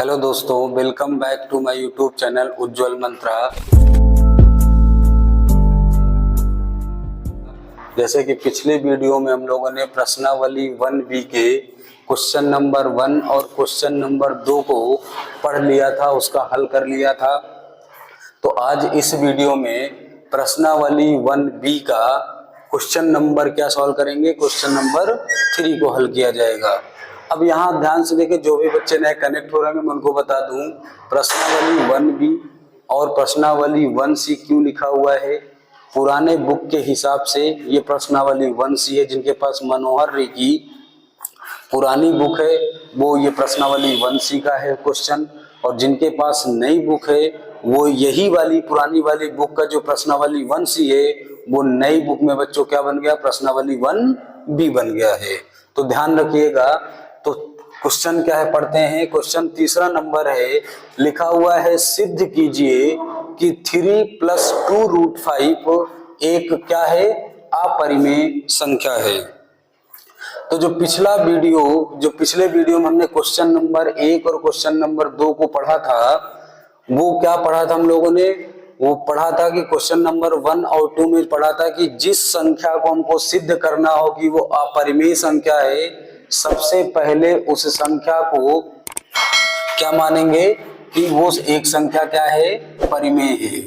Hello दोस्तों, welcome back to my YouTube channel Ujjwal Mantra. जैसे कि पिछले वीडियो में हम लोगों ने प्रश्नावली 1B के क्वेश्चन नंबर 1 और क्वेश्चन नंबर 2 को पढ़ लिया था, उसका हल कर लिया था। तो आज इस वीडियो में प्रश्नावली 1B का क्वेश्चन नंबर क्या सॉल्व करेंगे, क्वेश्चन नंबर 3 को हल किया जाएगा। अब यहाँ ध्यान से देखें, जो भी बच्चे नए कनेक्ट हो रहे हैं मैं उनको बता दूं, प्रश्नावली 1B और प्रश्नावली 1C क्यों लिखा हुआ है। पुराने बुक के हिसाब से ये प्रश्नावली 1C है। जिनके पास मनोहर रे की पुरानी बुक है वो ये प्रश्नावली 1C का है क्वेश्चन, और जिनके पास नई बुक है वो यही वाली पुरानी वाली बुक का जो प्रश्नावली 1C है वो नई बुक में बच्चों क्या बन गया, प्रश्नावली 1B बन गया है। तो ध्यान रखिएगा। तो क्वेश्चन क्या है, पढ़ते हैं। क्वेश्चन तीसरा नंबर है, लिखा हुआ है सिद्ध कीजिए कि 3 + 2√5 एक क्या है, अपरिमेय संख्या है। तो जो पिछले वीडियो में हमने क्वेश्चन नंबर 1 और क्वेश्चन नंबर 2 को पढ़ा था, वो क्या पढ़ा था हम लोगों ने, वो पढ़ा था कि क्वेश्चन नंबर 1 और 2 में पढ़ा था कि जिस संख्या को हमको सिद्ध करना हो कि वो अपरिमेय संख्या है, सबसे पहले उस संख्या को क्या मानेंगे कि वो एक संख्या क्या है, परिमेय है।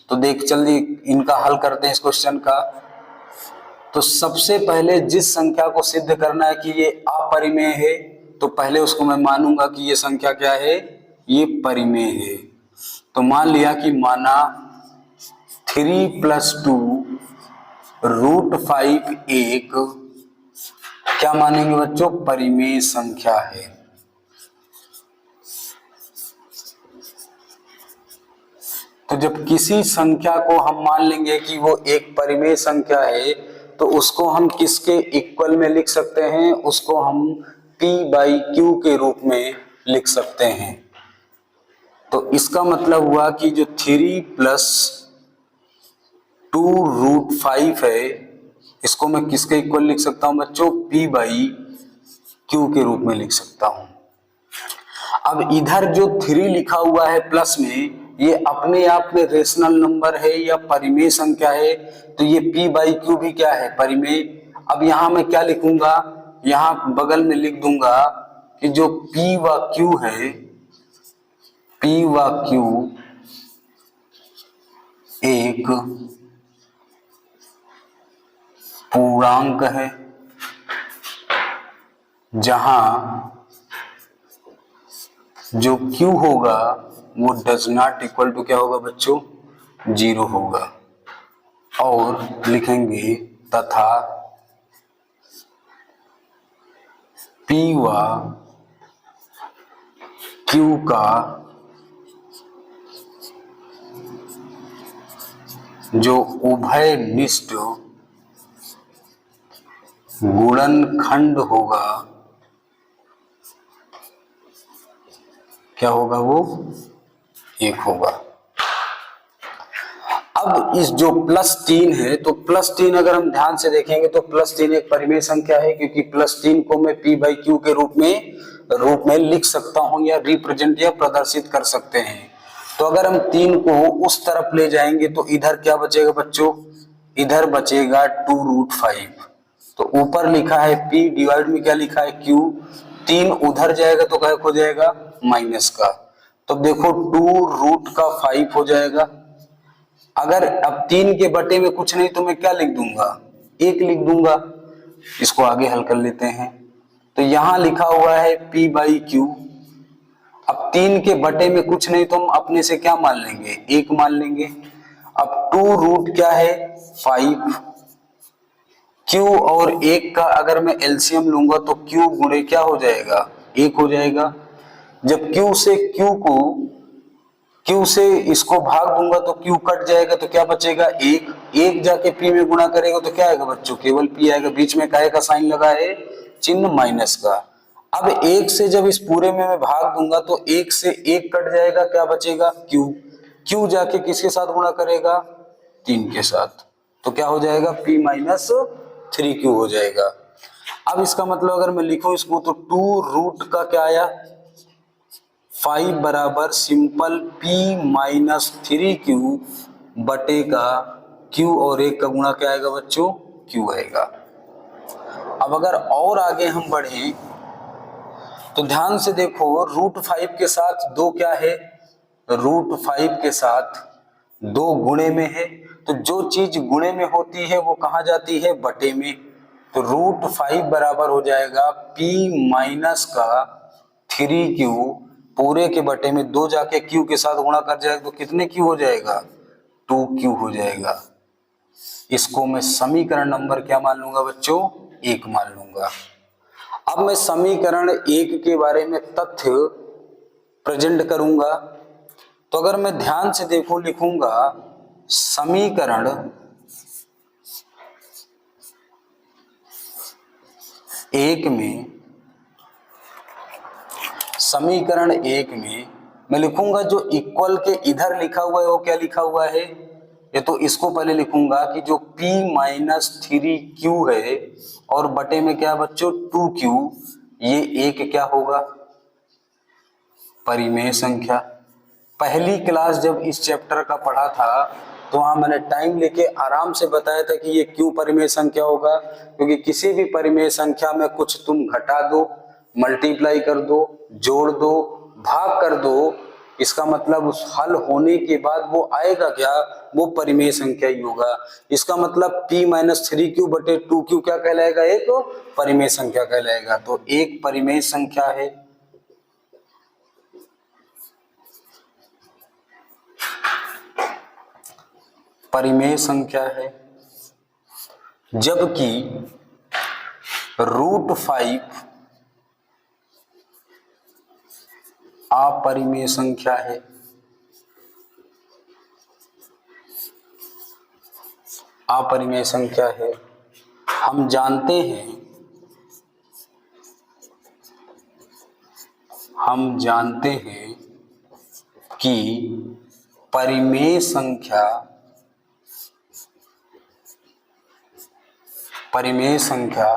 तो देख जल्दी इनका हल करते हैं इस क्वेश्चन का। तो सबसे पहले जिस संख्या को सिद्ध करना है कि ये अपरिमेय है, तो पहले उसको मैं मानूंगा कि ये संख्या क्या है, ये परिमेय है। तो मान लिया कि माना 3 + 2√5 एक क्या मानेंगे बच्चों, परिमेय संख्या है। तो जब किसी संख्या को हम मान लेंगे कि वो एक परिमेय संख्या है, तो उसको हम किसके इक्वल में लिख सकते हैं, उसको हम P/Q के रूप में लिख सकते हैं। तो इसका मतलब हुआ कि जो 3 + 2√5 है, इसको मैं किसके इक्वल लिख सकता हूं बच्चों, P/Q के रूप में लिख सकता हूं। अब इधर जो 3 लिखा हुआ है प्लस में, ये अपने आप में रेशनल नंबर है या परिमेय संख्या है, तो ये P/Q भी क्या है, परिमेय। अब यहां मैं क्या लिखूंगा, यहां बगल में लिख दूंगा कि जो P व Q है, P व Q एक पूर्णांक है, जहां जो Q होगा वो डज नॉट इक्वल टू क्या होगा बच्चों, 0 होगा। और लिखेंगे तथा P व Q का जो उभयनिष्ठ गुणनखंड होगा, क्या होगा, वो 1 होगा। अब इस जो +3 है, तो +3 अगर हम ध्यान से देखेंगे तो +3 एक परिमेय संख्या है, क्योंकि +3 को मैं P/Q के रूप में लिख सकता हूं या रिप्रेजेंट या प्रदर्शित कर सकते हैं। तो अगर हम 3 को उस तरफ ले जाएंगे तो इधर क्या बचेगा बच्चों, इधर बचेगा 2√5। तो ऊपर लिखा है P, डिवाइड में क्या लिखा है Q, 3 उधर जाएगा तो क्या हो जाएगा, माइनस का। तो देखो 2√5 हो जाएगा। अगर अब 3 के बटे में कुछ नहीं तो मैं क्या लिख दूंगा, 1 लिख दूंगा। इसको आगे हल कर लेते हैं। तो यहां लिखा हुआ है P/Q। अब 3 के बटे में कुछ नहीं तो हम अपने से क्या मान लेंगे, 1 मान लेंगे। अब 2 क्या है, 5। Q और 1 का अगर मैं एलसीएम लूंगा तो Q गुणे क्या हो जाएगा, 1 हो जाएगा। जब Q से इसको भाग दूंगा तो Q कट जाएगा, तो क्या बचेगा, 1 जाके P में गुणा करेगा तो क्या आएगा बच्चों, केवल P आएगा। बीच में काहे का साइन लगा है, चिन्ह माइनस का। अब 1 से जब इस पूरे में मैं भाग दूंगा तो 1 से 1 कट जाएगा, क्या बचेगा, Q जाके किसके साथ गुणा करेगा, 3 के साथ। तो क्या हो जाएगा, P-3Q हो जाएगा। अब इसका मतलब अगर मैं लिखूं इसको तो 2 रूट का क्या आया, 5 बराबर सिंपल p माइनस 3q बटे का q और 1 का गुणा क्या आएगा बच्चों, q आएगा। अब अगर और आगे हम बढ़ें तो ध्यान से देखो, √5 के साथ 2 क्या है, √5 के साथ 2 गुणे में है, तो जो चीज गुणे में होती है वो कहाँ जाती है, बटे में। तो √5 बराबर हो जाएगा p माइनस का 3q पूरे के बटे में 2 जाके q के साथ गुणा कर जाएगा तो कितने q हो जाएगा, 2q हो जाएगा। इसको मैं समीकरण नंबर क्या मान लूंगा बच्चों, 1 मान लूंगा। अब मैं समीकरण 1 के बारे में तथ्य प्रेजेंट करूंगा। तो अगर मैं ध्यान से देखूं, लिखूंगा समीकरण 1 में, समीकरण 1 में मैं लिखूंगा जो इक्वल के इधर लिखा हुआ है वो क्या लिखा हुआ है, ये तो इसको पहले लिखूंगा कि जो p माइनस 3q है और बटे में क्या बच्चों 2q, ये एक क्या होगा, परिमेय संख्या। पहली क्लास जब इस चैप्टर का पढ़ा था तो वहां मैंने टाइम लेके आराम से बताया था कि ये क्यों परिमेय संख्या होगा, क्योंकि किसी भी परिमेय संख्या में कुछ तुम घटा दो, मल्टीप्लाई कर दो, जोड़ दो, भाग कर दो, इसका मतलब उस हल होने के बाद वो आएगा क्या, वो परिमेय संख्या ही होगा। इसका मतलब p माइनस 3q बटे 2q क्या कहलाएगा, एक परिमेय संख्या कहलाएगा। तो एक परिमेय संख्या है। परिमेय संख्या है, जबकि √5 अपरिमेय संख्या है। अपरिमेय संख्या है। हम जानते हैं, हम जानते हैं कि परिमेय संख्या, परिमेय संख्या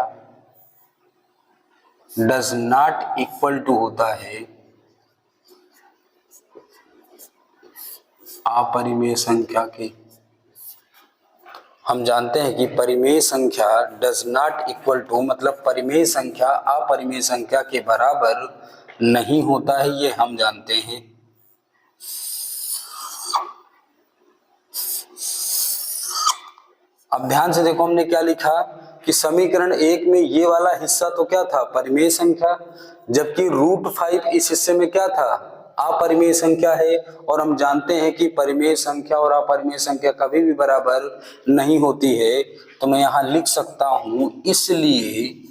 डज नॉट इक्वल टू होता है अपरिमेय संख्या के। हम जानते हैं कि परिमेय संख्या डज नॉट इक्वल टू मतलब परिमेय संख्या अपरिमेय संख्या के बराबर नहीं होता है, ये हम जानते हैं। अब ध्यान से देखो, हमने क्या लिखा कि समीकरण 1 में ये वाला हिस्सा तो क्या था, परिमेय संख्या, जबकि √5 इस हिस्से में क्या था, अपरिमेय संख्या है। और हम जानते हैं कि परिमेय संख्या और अपरिमेय संख्या कभी भी बराबर नहीं होती है। तो मैं यहां लिख सकता हूं, इसलिए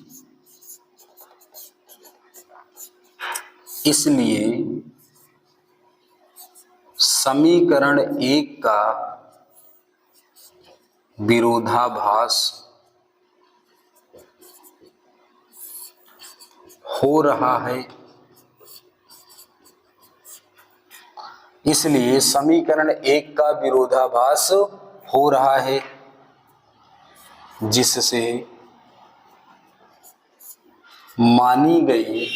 समीकरण 1 का विरोधाभास हो रहा है। इसलिए समीकरण 1 का विरोधाभास हो रहा है, जिससे मानी गई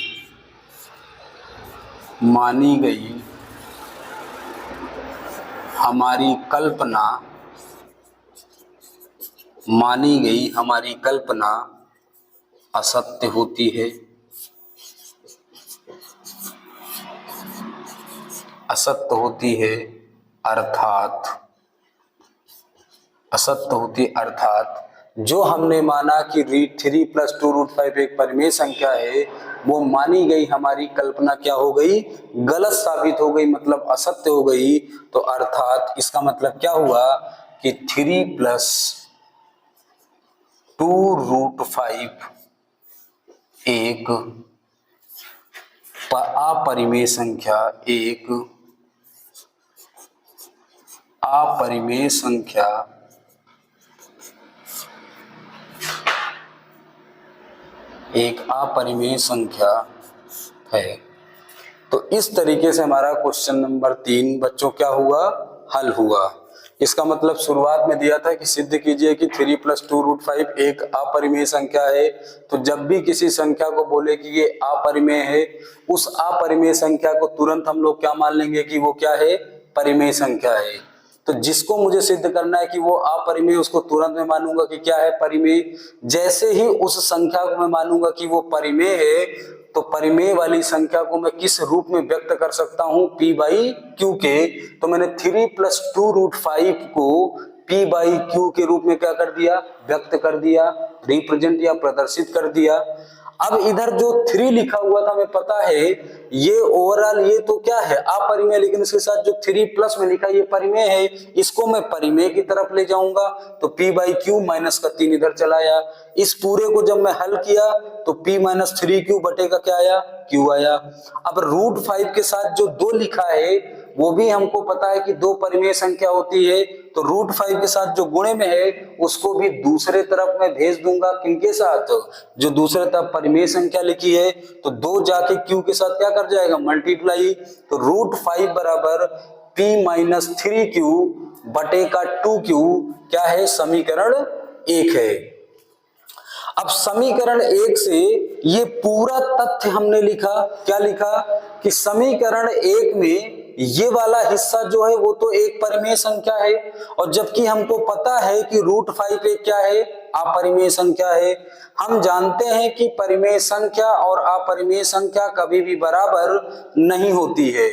हमारी कल्पना असत्य होती है। असत्य होती है अर्थात जो हमने माना कि 3 + 2 √5 एक परिमेय संख्या है, वो मानी गई हमारी कल्पना क्या हो गई, गलत साबित हो गई, मतलब असत्य हो गई। तो अर्थात इसका मतलब क्या हुआ कि 3 + 2 √5 एक अपरिमेय संख्या, एक अपरिमेय संख्या है। तो इस तरीके से हमारा क्वेश्चन नंबर 3 बच्चों क्या हुआ, हल हुआ। इसका मतलब शुरुआत में दिया था कि सिद्ध कीजिए कि 3 + 2√5 एक अपरिमेय संख्या है। तो जब भी किसी संख्या को बोले कि ये अपरिमेय है, उस अपरिमेय संख्या को तुरंत हम लोग क्या मान लेंगे कि वो क्या है, परिमेय संख्या है। तो जिसको मुझे सिद्ध करना है कि वो अपरिमेय, उसको तुरंत मैं मानूंगा कि क्या है, परिमेय। जैसे ही उस संख्या को मैं मानूंगा कि वो परिमेय है, तो परिमेय वाली संख्या को मैं किस रूप में व्यक्त कर सकता हूं, p/q के। तो मैंने 3 + 2√5 को p/q के रूप में क्या कर दिया, व्यक्त कर दिया, रिप्रेजेंट या प्रदर्शित कर दिया। अब इधर जो 3 लिखा हुआ था, हमें पता है ये ओवरऑल ये तो क्या है, अपरिमेय, लेकिन इसके साथ जो 3 प्लस में लिखा ये परिमेय है, इसको मैं परिमेय की तरफ ले जाऊंगा। तो p/q माइनस का 3 इधर चला आया। इस पूरे को जब मैं हल किया तो p - 3q बटे का क्या आया, q आया। अब √5 के साथ जो 2 लिखा है, वो भी हमको पता है कि 2 परिमेय संख्या होती है। तो √5 के साथ जो गुणे में है, उसको भी दूसरे तरफ में भेज दूंगा। किनके साथ, जो दूसरे तरफ परिमेय संख्या लिखी है। तो 2 जाके q के साथ क्या कर जाएगा, मल्टीप्लाई। तो √5 बराबर p - 3q बटे का 2q क्या है, समीकरण 1 है। अब समीकरण 1 से ये पूरा तथ्य हमने लिखा, क्या लिखा कि समीकरण 1 में ये वाला हिस्सा जो है वो तो एक परिमेय संख्या है, और जबकि हमको पता है कि √5 एक क्या है, अपरिमेय संख्या है। हम जानते हैं कि परिमेय संख्या और अपरिमेय संख्या कभी भी बराबर नहीं होती है।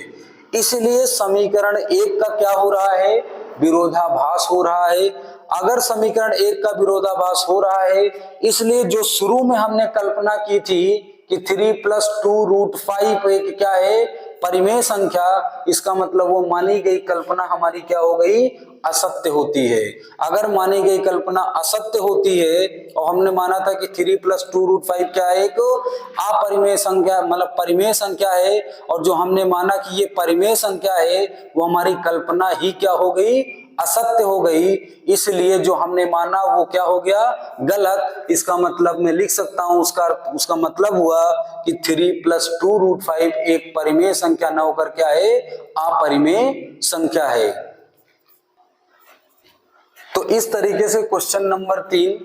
इसलिए समीकरण 1 का क्या हो रहा है, विरोधाभास हो रहा है। अगर समीकरण 1 का विरोधाभास हो रहा है, इसलिए जो शुरू में हमने कल्पना की थी कि 3 + 2√5 एक क्या है, परिमेय संख्या, इसका मतलब वो मानी गई कल्पना हमारी क्या हो गई, असत्य होती है। अगर मानी गई कल्पना असत्य होती है, और हमने माना था कि 3 + 2√5 क्या है, एक अपरिमेय संख्या, मतलब परिमेय संख्या है, और जो हमने माना कि ये परिमेय संख्या है, वो हमारी कल्पना ही क्या हो गई, असत्य हो गई। इसलिए जो हमने माना वो क्या हो गया, गलत। इसका मतलब मैं लिख सकता हूं, उसका मतलब हुआ कि 3 + 2√5 एक परिमेय संख्या न होकर क्या है, अपरिमेय संख्या है। तो इस तरीके से क्वेश्चन नंबर 3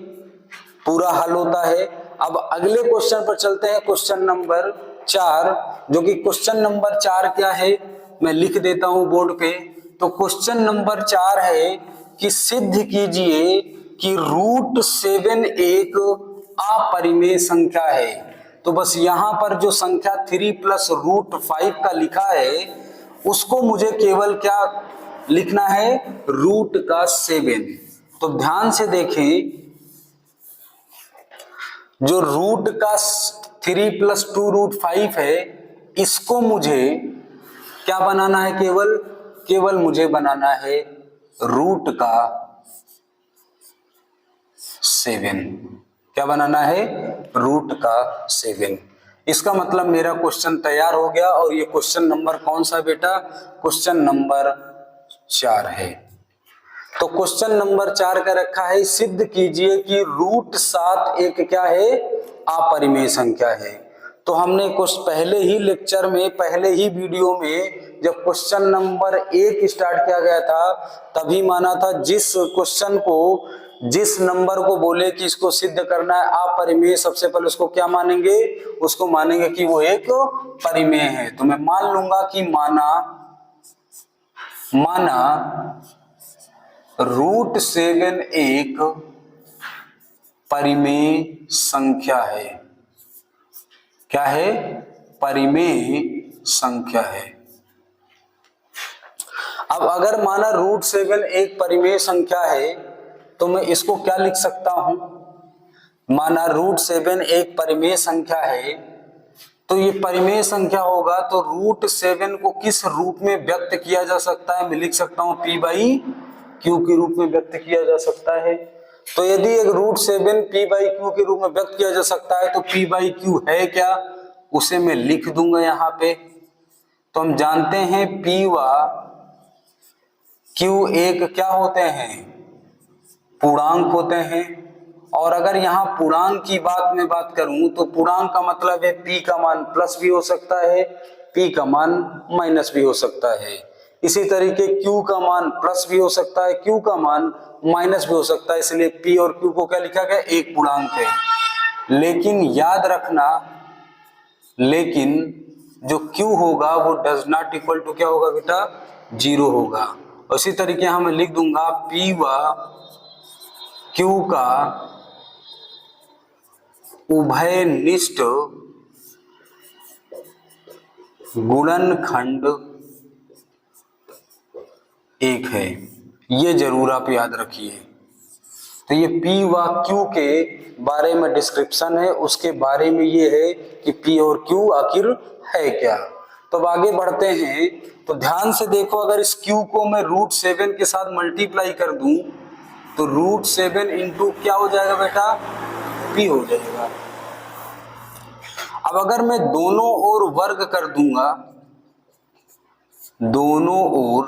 पूरा हल होता है। अब अगले क्वेश्चन पर चलते हैं, क्वेश्चन नंबर 4, जो कि क्वेश्चन नंबर 4 क्या है, मैं लिख देता हूं बोर्ड पे। तो क्वेश्चन नंबर 4 है कि सिद्ध कीजिए कि √7 एक अपरिमेय संख्या है। तो बस यहां पर जो संख्या 3 + √5 का लिखा है, उसको मुझे केवल क्या लिखना है, √7। तो ध्यान से देखें, जो √3 + 2√5 है, इसको मुझे क्या बनाना है, केवल मुझे बनाना है √7। क्या बनाना है, √7। इसका मतलब मेरा क्वेश्चन तैयार हो गया। और ये क्वेश्चन नंबर कौन सा बेटा, क्वेश्चन नंबर 4 है। तो क्वेश्चन नंबर 4 का रखा है, सिद्ध कीजिए कि √7 एक क्या है, अपरिमेय संख्या है। तो हमने कुछ पहले ही लेक्चर में, पहले ही वीडियो में, जब क्वेश्चन नंबर 1 स्टार्ट किया गया था, तभी माना था जिस क्वेश्चन को, जिस नंबर को बोले कि इसको सिद्ध करना है अपरिमेय, सबसे पहले उसको क्या मानेंगे, उसको मानेंगे कि वो एक परिमेय है। तो मैं मान लूंगा कि माना √7 एक परिमेय संख्या है। क्या है, परिमेय संख्या है। अब अगर माना √7 एक परिमेय संख्या है, तो मैं इसको क्या लिख सकता हूं, माना √7 एक परिमेय संख्या है, तो ये परिमेय संख्या होगा, तो √7 को किस रूप में व्यक्त किया जा सकता है, मैं लिख सकता हूं p/q के रूप में व्यक्त किया जा सकता है। तो यदि एक √7 p/q के रूप में व्यक्त किया जा सकता है, तो p/q है क्या, उसे मैं लिख दूंगा यहां पे। तो हम जानते हैं p व q एक क्या होते हैं, पूर्णांक होते हैं। और अगर यहाँ पूर्णांक की मैं बात करूं, तो पूर्णांक का मतलब है p का मान प्लस भी हो सकता है, p का मान माइनस भी हो सकता है। इसी तरीके Q का मान प्लस भी हो सकता है, Q का मान माइनस भी हो सकता है, इसलिए P और Q को क्या लिखा गया, एक पूर्णांक है। लेकिन याद रखना, लेकिन जो Q होगा वो डज नॉट इक्वल टू क्या होगा बेटा, 0 होगा। उसी तरीके यहां मैं लिख दूंगा P व Q का उभयनिष्ठ गुणनखंड एक है, ये जरूर आप याद रखिए। तो ये P व Q के बारे में डिस्क्रिप्शन है, उसके बारे में ये है कि P और Q आखिर है क्या। तो अब आगे बढ़ते हैं। तो ध्यान से देखो, अगर इस Q को मैं √7 के साथ मल्टीप्लाई कर दूं तो √7 इंटू क्या हो जाएगा बेटा, P हो जाएगा। अब अगर मैं दोनों ओर वर्ग कर दूंगा, दोनों ओर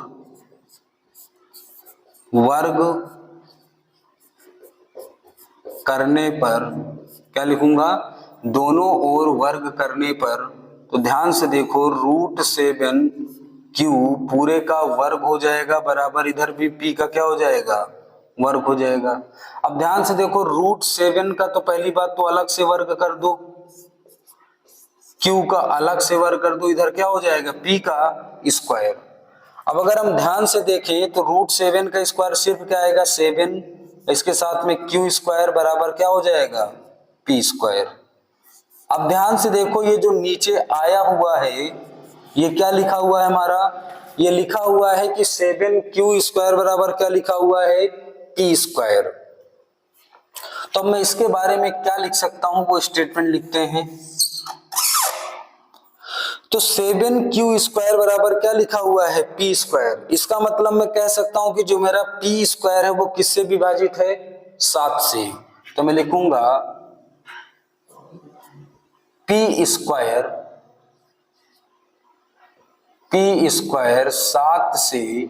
वर्ग करने पर क्या लिखूंगा, दोनों ओर वर्ग करने पर, तो ध्यान से देखो √7Q पूरे का वर्ग हो जाएगा बराबर, इधर भी P का क्या हो जाएगा, वर्ग हो जाएगा। अब ध्यान से देखो √7 का तो पहली बात तो अलग से वर्ग कर दो, Q का अलग से वर्ग कर दो, इधर क्या हो जाएगा, P का स्क्वायर। अब अगर हम ध्यान से देखें तो √7 का स्क्वायर सिर्फ क्या आएगा, 7, इसके साथ में Q स्क्वायर बराबर क्या हो जाएगा, P स्क्वायर। अब ध्यान से देखो ये जो नीचे आया हुआ है ये क्या लिखा हुआ है हमारा, ये लिखा हुआ है कि 7Q स्क्वायर बराबर क्या लिखा हुआ है, P स्क्वायर। तो मैं इसके बारे में क्या लिख सकता हूं, वो स्टेटमेंट लिखते हैं। तो 7Q स्क्वायर बराबर क्या लिखा हुआ है, P स्क्वायर। इसका मतलब मैं कह सकता हूं कि जो मेरा P स्क्वायर है वो किससे विभाजित है, 7 से। तो मैं लिखूंगा P स्क्वायर 7 से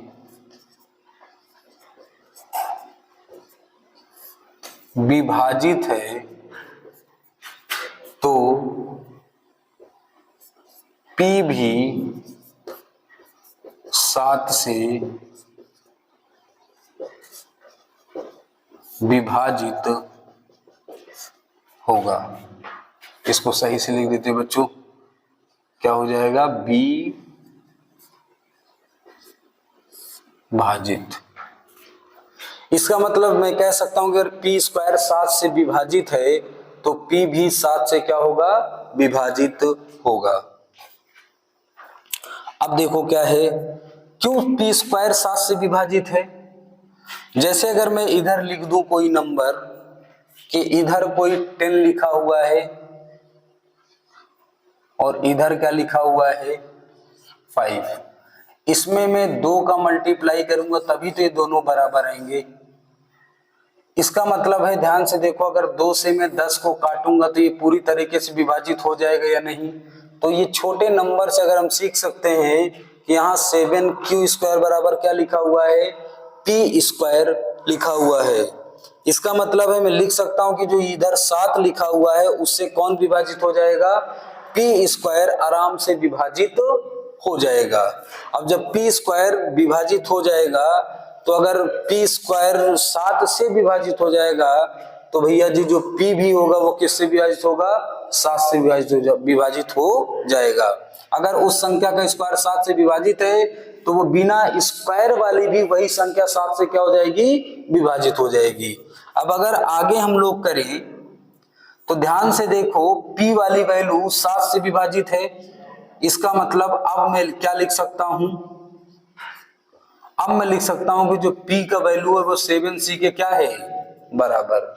विभाजित है, तो P भी 7 से विभाजित होगा। इसको सही से लिख देते बच्चों, क्या हो जाएगा, B भाजित। इसका मतलब मैं कह सकता हूं कि अगर P स्क्वायर 7 से विभाजित है तो P भी 7 से क्या होगा, विभाजित होगा। अब देखो क्या है, क्यों P स्क्वायर 7 से विभाजित है। जैसे अगर मैं इधर लिख दूं कोई नंबर कि इधर कोई 10 लिखा हुआ है और इधर क्या लिखा हुआ है, 5, इसमें मैं 2 का मल्टीप्लाई करूंगा तभी तो ये दोनों बराबर आएंगे। इसका मतलब है, ध्यान से देखो, अगर 2 से मैं 10 को काटूंगा तो ये पूरी तरीके से विभाजित हो जाएगा या नहीं। तो ये छोटे नंबर से अगर हम सीख सकते हैं कि यहाँ 7Q स्क्वायर बराबर क्या लिखा हुआ है, P स्क्वायर लिखा हुआ है। इसका मतलब है मैं लिख सकता हूं कि जो इधर 7 लिखा हुआ है उससे कौन विभाजित हो जाएगा, P स्क्वायर आराम से विभाजित हो जाएगा। अब जब P स्क्वायर विभाजित हो जाएगा तो अगर P स्क्वायर 7 से विभाजित हो जाएगा तो भैया जी जो P भी होगा वो किससे विभाजित होगा, 7 से विभाजित हो जाएगा। अगर उस संख्या का स्क्वायर 7 से विभाजित है तो वो बिना स्क्वायर वाली भी वही संख्या 7 से क्या हो जाएगी, विभाजित हो जाएगी। अब अगर आगे हम लोग करें तो ध्यान से देखो P वाली वैल्यू 7 से विभाजित है, इसका मतलब अब मैं क्या लिख सकता हूं, अब मैं लिख सकता हूं कि जो P का वैल्यू है वो 7C के क्या है, बराबर।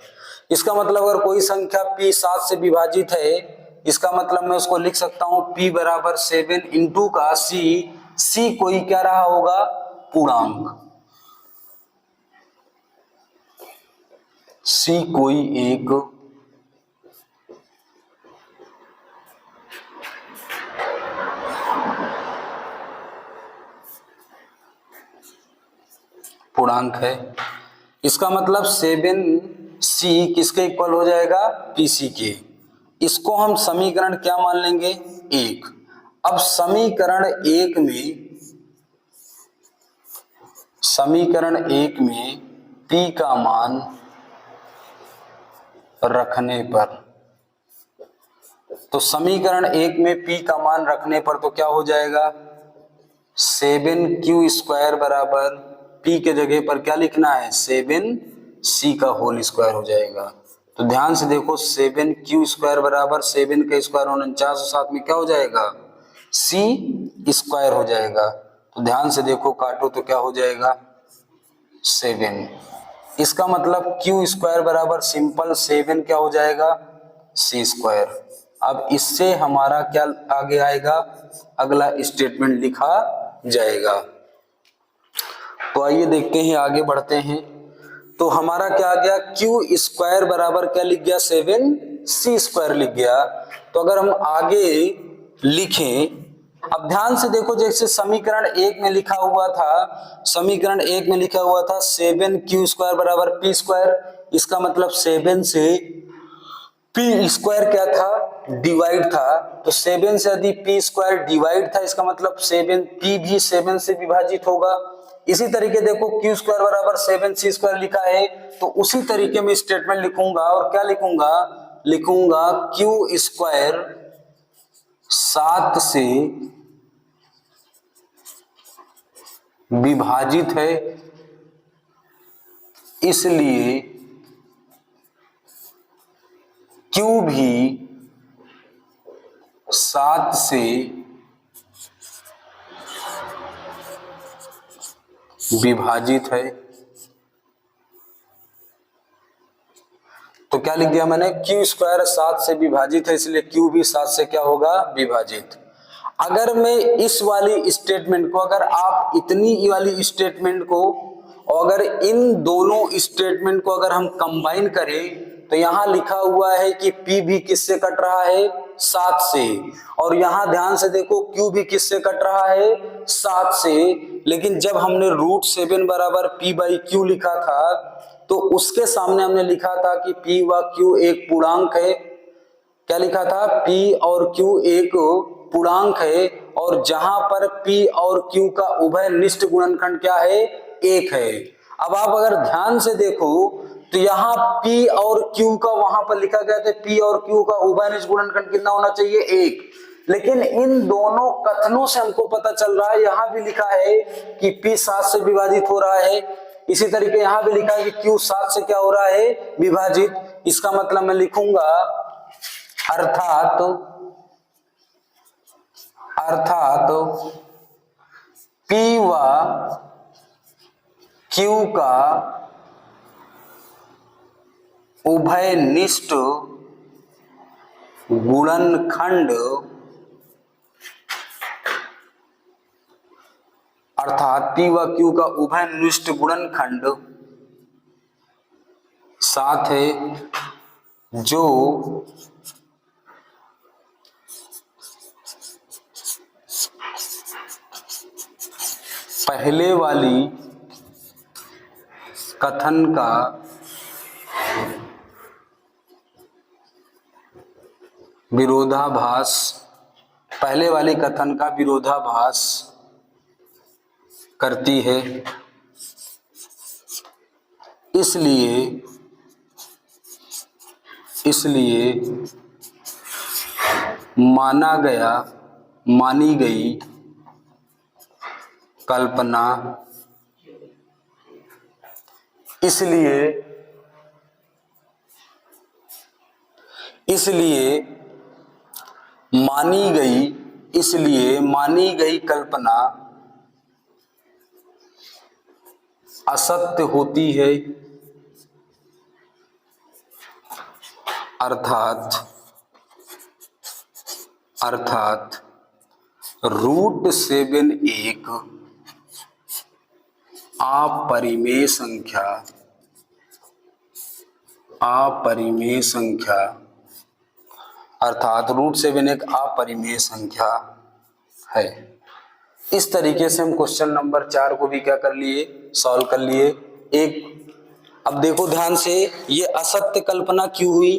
इसका मतलब अगर कोई संख्या P 7 से विभाजित है, इसका मतलब मैं उसको लिख सकता हूं P बराबर 7 इंटू का C कोई क्या रहा होगा, पूर्णांक। C कोई एक पूर्णांक है। इसका मतलब 7C किसके इक्वल हो जाएगा, PC के। इसको हम समीकरण क्या मान लेंगे, 1। अब समीकरण 1 में समीकरण 1 में p का मान रखने पर, तो समीकरण 1 में p का मान रखने पर तो क्या हो जाएगा, 7q² बराबर p के जगह पर क्या लिखना है, 7c का होल स्क्वायर हो जाएगा। तो ध्यान से देखो 7q² बराबर 7 का स्क्वायर 49 और साथ में क्या हो जाएगा, c² हो जाएगा। तो ध्यान से देखो काटो तो क्या हो जाएगा, 7। इसका मतलब q² बराबर सिंपल 7 क्या हो जाएगा, c²। अब इससे हमारा क्या आगे आएगा, अगला स्टेटमेंट लिखा जाएगा। तो आइए देखते हैं, आगे बढ़ते हैं। तो हमारा क्या आ गया, q² बराबर क्या लिख गया, 7c² लिख गया। तो अगर हम आगे लिखें, अब ध्यान से देखो, जैसे समीकरण 1 में लिखा हुआ था, समीकरण 1 में लिखा हुआ था 7q² बराबर p²। इसका मतलब 7 से p² क्या था, डिवाइड था। तो 7 से यदि p² डिवाइड था, इसका मतलब 7p भी 7 से विभाजित होगा। इसी तरीके देखो q² बराबर 7c² लिखा है, तो उसी तरीके में स्टेटमेंट लिखूंगा। और क्या लिखूंगा, लिखूंगा q² 7 से विभाजित है, इसलिए q भी 7 से विभाजित है। तो क्या लिख दिया मैंने, q² 7 से विभाजित है, इसलिए q भी 7 से क्या होगा, विभाजित। अगर मैं इस वाली स्टेटमेंट को, अगर आप इतनी वाली स्टेटमेंट को, और अगर इन दोनों स्टेटमेंट को अगर हम कंबाइन करें, तो यहां लिखा हुआ है कि p भी किससे कट रहा है, 7 से। और यहां ध्यान से देखो q भी किससे कट रहा है, 7 से। लेकिन जब हमने √7 बराबर p/q लिखा था, तो उसके सामने हमने लिखा था कि p व q एक पूर्णांक है। क्या लिखा था, p और q एक पूर्णांक है, और जहां पर p और q का उभयनिष्ठ गुणनखंड क्या है, 1 है। अब आप अगर ध्यान से देखो, तो यहाँ p और q का वहां पर लिखा गया था, p और q का उभयनिष्ठ गुणनखंड कितना होना चाहिए, 1। लेकिन इन दोनों कथनों से हमको पता चल रहा है, यहां भी लिखा है कि p 7 से विभाजित हो रहा है, इसी तरीके यहां भी लिखा है कि q 7 से क्या हो रहा है, विभाजित। इसका मतलब मैं लिखूंगा अर्थात p व q का उभयनिष्ठ गुणनखंड, अर्थात p व q का उभयनिष्ठ गुणनखंड 7 है, जो पहले वाली कथन का विरोधाभास, पहले वाली कथन का विरोधाभास करती है। इसलिए मानी गई कल्पना, इसलिए मानी गई कल्पना असत्य होती है, अर्थात √7 एक अपरिमेय संख्या, अर्थात √7 एक अपरिमेय संख्या है। इस तरीके से हम क्वेश्चन नंबर 4 को भी क्या कर लिए, सॉल्व कर लिए। अब देखो ध्यान से, ये असत्य कल्पना क्यों हुई,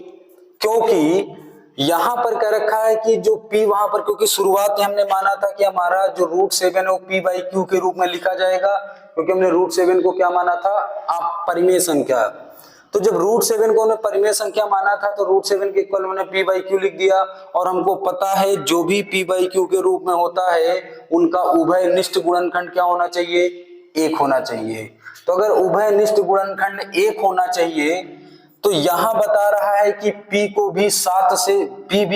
क्योंकि यहां पर कह रखा है कि जो p वहां पर, क्योंकि शुरुआत में हमने माना था कि हमारा जो √7 है वो p/q के रूप में लिखा जाएगा, क्योंकि हमने √7 को क्या माना था, आप परिमेय संख्या। तो जब √7 को हमने परिमेय संख्या माना था तो √7 के इक्वल मैंने p/q लिख दिया। और हमको पता है जो भी p/q के रूप में होता है उनका उभयनिष्ठ गुणनखंड क्या होना चाहिए, 1 होना चाहिए। तो अगर उभयनिष्ठ गुणनखंड 1 होना चाहिए तो यहां बता रहा है कि p भी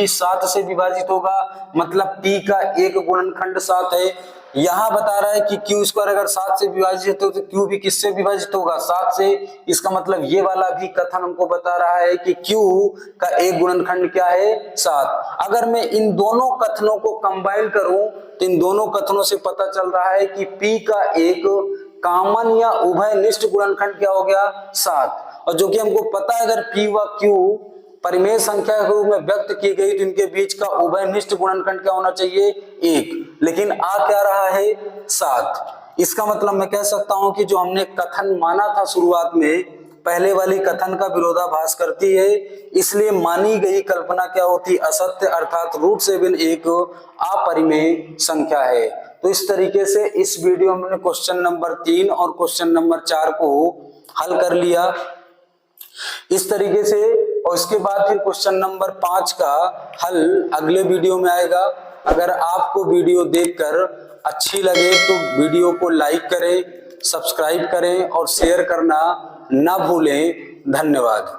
7 से विभाजित होगा, मतलब p का एक गुणनखंड 7 है। यहां बता रहा है कि q² अगर 7 से विभाजित हो तो q भी किससे विभाजित होगा, 7 से। इसका मतलब ये वाला भी कथन हमको बता रहा है कि q का एक गुणनखंड क्या है, 7। अगर मैं इन दोनों कथनों को कंबाइन करूं तो इन दोनों कथनों से पता चल रहा है कि p का एक कॉमन या उभयनिष्ठ गुणनखंड क्या हो गया, 7। और जो कि हमको पता है अगर p व q परिमेय संख्या के रूप में व्यक्त की गई तो इनके बीच का उभयनिष्ठ गुणनखंड क्या होना चाहिए, 1। लेकिन आ क्या रहा है, 7। इसका मतलब मैं कह सकता हूं कि जो हमने कथन माना था शुरुआत में, पहले वाली कथन का विरोधाभास करती है, इसलिए मानी गई कल्पना क्या होती, असत्य, अर्थात √7 एक अपरिमेय संख्या है। तो इस तरीके से इस वीडियो में हमने क्वेश्चन नंबर 3 और क्वेश्चन नंबर 4 को हल कर लिया इस तरीके से। और इसके बाद फिर क्वेश्चन नंबर 5 का हल अगले वीडियो में आएगा। अगर आपको वीडियो देखकर अच्छी लगे तो वीडियो को लाइक करें, सब्सक्राइब करें और शेयर करना ना भूलें। धन्यवाद।